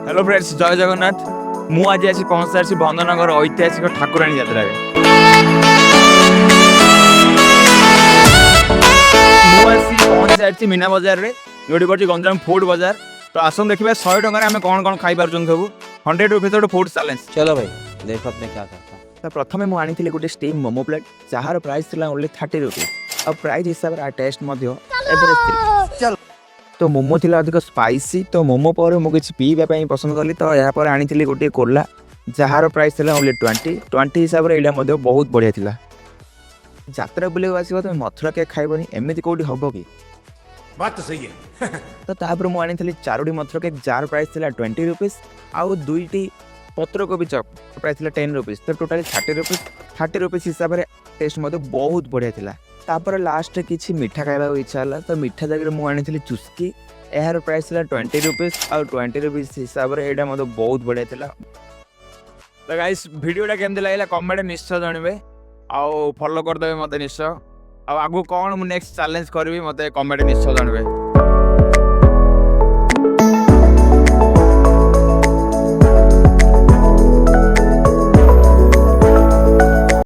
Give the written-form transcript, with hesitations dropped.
Hello friends, जय जगन्नाथ। मु आज आसी पहुँच सारी भंदनगर ऐतिहासिक ठाकुराणी यात्रा पहुँच सारी मीना बजार में जो गंजाम फूड बाजार। तो आसन देखिए 100 टकर आम कौन कौन खाई पार सब 100 रुपीज गोटे फूड चैलेंज। चलो भाई देखो अपने क्या करता। तो प्रथम मुझे आनी गोटे steam momo plate jar price थी ओनली 30 रुपीज और प्राइस हिसाब से टेस्ट एवरेज। तो मोमो थी अधिक स्पाइसी। तो मोमो पर मुझे पीवाई पसंद कली तो यहाँ आनी गोटे कोला जार प्राइस थी ओनली 20 हिसाब से यहाँ बहुत बढ़िया थी। यात्रा बुले आस तुम मथुरा केक खाइबनी एमती कौटी हम कि बात तो सही है। तो तापर मुझे आनी 4टी मथुरा केक जार प्राइस थी 20 रुपीज आउ 2टी पत्रकोबी चप प्राइस थी 10 रुपीज। तो टोटाली 30 रुपीज हिसाब से टेस्ट बहुत बढ़िया था। तापर लास्ट किसी मिठा खाइबा इच्छा है तो मिठा जगह मुझे आनी चुस्की यार प्राइस थी 20 रुपीज आउ 20 रुपीज हिसाब से यहाँ बहुत बढ़िया था। तो गाइस वीडियोटा केमती लगे कमेंट निश्चय जानवे आउ फॉलो करदे मत निश्चय। आगु कौन नेक्स्ट चैलेंज करी मत कमेंट निश्चय जानवे।